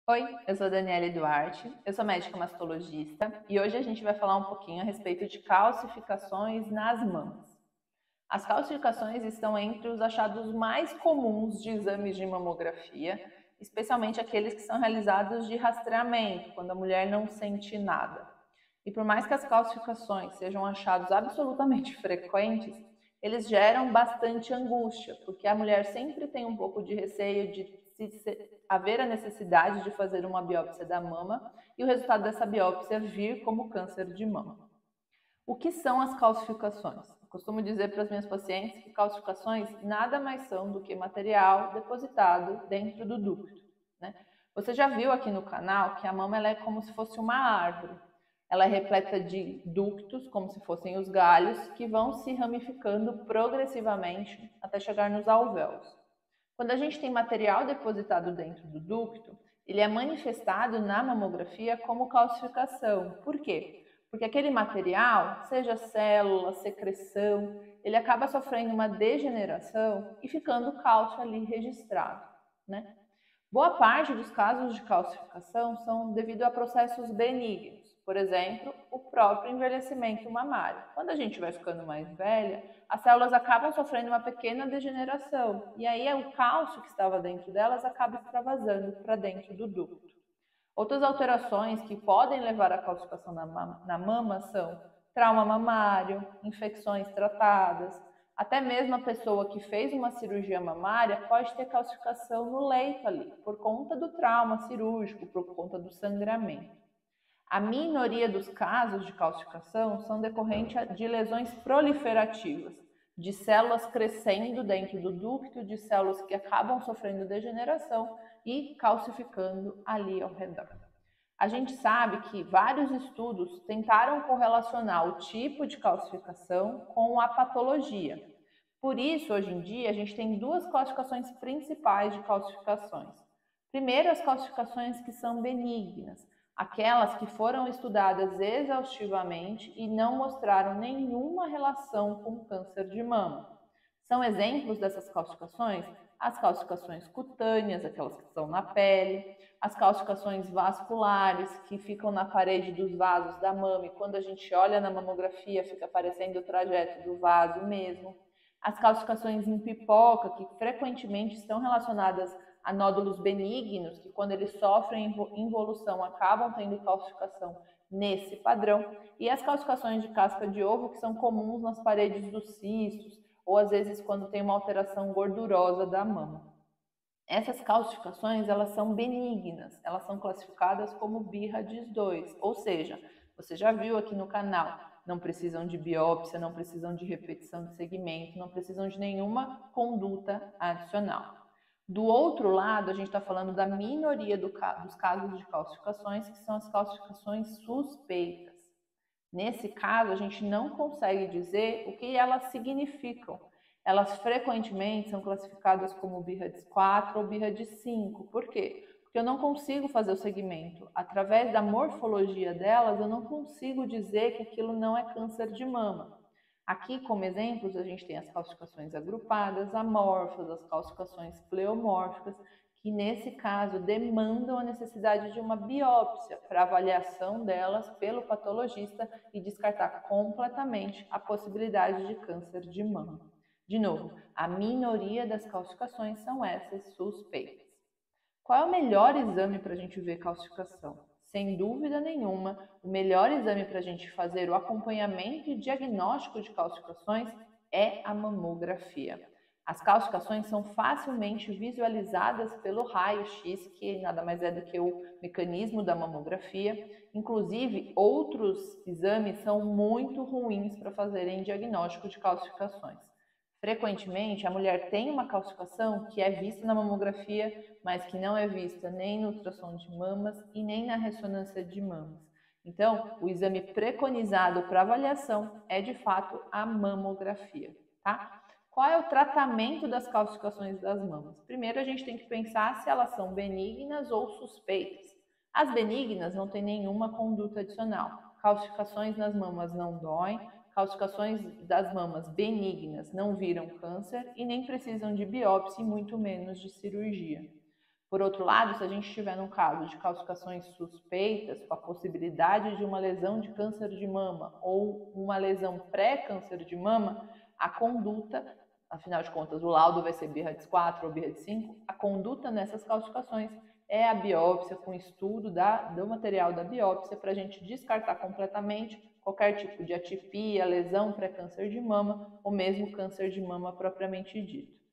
Oi, eu sou a Daniele Duarte, eu sou médica mastologista e hoje a gente vai falar um pouquinho a respeito de calcificações nas mamas. As calcificações estão entre os achados mais comuns de exames de mamografia, especialmente aqueles que são realizados de rastreamento, quando a mulher não sente nada. E por mais que as calcificações sejam achados absolutamente frequentes, eles geram bastante angústia, porque a mulher sempre tem um pouco de receio de haver a necessidade de fazer uma biópsia da mama e o resultado dessa biópsia vir como câncer de mama. O que são as calcificações? Eu costumo dizer para as minhas pacientes que calcificações nada mais são do que material depositado dentro do ducto, né? Você já viu aqui no canal que a mama ela é como se fosse uma árvore. Ela é repleta de ductos, como se fossem os galhos, que vão se ramificando progressivamente até chegar nos alvéolos. Quando a gente tem material depositado dentro do ducto, ele é manifestado na mamografia como calcificação. Por quê? Porque aquele material, seja célula, secreção, ele acaba sofrendo uma degeneração e ficando cálcio ali registrado, né? Boa parte dos casos de calcificação são devido a processos benignos, por exemplo, o próprio envelhecimento mamário. Quando a gente vai ficando mais velha, as células acabam sofrendo uma pequena degeneração e aí o cálcio que estava dentro delas acaba extravasando para dentro do ducto. Outras alterações que podem levar à calcificação na mama são trauma mamário, infecções tratadas, até mesmo a pessoa que fez uma cirurgia mamária pode ter calcificação no leito ali, por conta do trauma cirúrgico, por conta do sangramento. A minoria dos casos de calcificação são decorrentes de lesões proliferativas, de células crescendo dentro do ducto, de células que acabam sofrendo degeneração e calcificando ali ao redor. A gente sabe que vários estudos tentaram correlacionar o tipo de calcificação com a patologia. Por isso, hoje em dia, a gente tem duas classificações principais de calcificações. Primeiro, as calcificações que são benignas, aquelas que foram estudadas exaustivamente e não mostraram nenhuma relação com câncer de mama. São exemplos dessas calcificações as calcificações cutâneas, aquelas que estão na pele, as calcificações vasculares, que ficam na parede dos vasos da mama, e quando a gente olha na mamografia fica aparecendo o trajeto do vaso mesmo. As calcificações em pipoca, que frequentemente estão relacionadas a nódulos benignos, que quando eles sofrem involução acabam tendo calcificação nesse padrão. E as calcificações de casca de ovo, que são comuns nas paredes dos cistos, ou às vezes quando tem uma alteração gordurosa da mama. Essas calcificações, elas são benignas, elas são classificadas como BIRADS 2, ou seja, você já viu aqui no canal, não precisam de biópsia, não precisam de repetição de segmento, não precisam de nenhuma conduta adicional. Do outro lado, a gente está falando da minoria dos casos de calcificações, que são as calcificações suspeitas. Nesse caso, a gente não consegue dizer o que elas significam. Elas frequentemente são classificadas como BIRADS 4 ou BIRADS 5. Por quê? Porque eu não consigo fazer o segmento. Através da morfologia delas, eu não consigo dizer que aquilo não é câncer de mama. Aqui, como exemplos, a gente tem as calcificações agrupadas, amorfas, as calcificações pleomórficas, que nesse caso demandam a necessidade de uma biópsia para avaliação delas pelo patologista e descartar completamente a possibilidade de câncer de mama. De novo, a minoria das calcificações são essas suspeitas. Qual é o melhor exame para a gente ver calcificação? Sem dúvida nenhuma, o melhor exame para a gente fazer o acompanhamento e diagnóstico de calcificações é a mamografia. As calcificações são facilmente visualizadas pelo raio-x, que nada mais é do que o mecanismo da mamografia. Inclusive, outros exames são muito ruins para fazerem diagnóstico de calcificações. Frequentemente, a mulher tem uma calcificação que é vista na mamografia, mas que não é vista nem no ultrassom de mamas e nem na ressonância de mamas. Então, o exame preconizado para avaliação é, de fato, a mamografia, tá? Qual é o tratamento das calcificações das mamas? Primeiro, a gente tem que pensar se elas são benignas ou suspeitas. As benignas não têm nenhuma conduta adicional. Calcificações nas mamas não doem, calcificações das mamas benignas não viram câncer e nem precisam de biópsia e muito menos de cirurgia. Por outro lado, se a gente estiver num caso de calcificações suspeitas, com a possibilidade de uma lesão de câncer de mama ou uma lesão pré-câncer de mama, a conduta, afinal de contas, o laudo vai ser BRADS 4 ou BRADS 5, a conduta nessas calcificações é a biópsia com estudo do material da biópsia para a gente descartar completamente qualquer tipo de atipia, lesão pré-câncer de mama ou mesmo câncer de mama propriamente dito.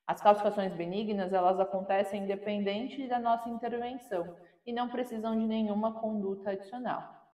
As calcificações benignas, elas acontecem independente da nossa intervenção e não precisam de nenhuma conduta adicional.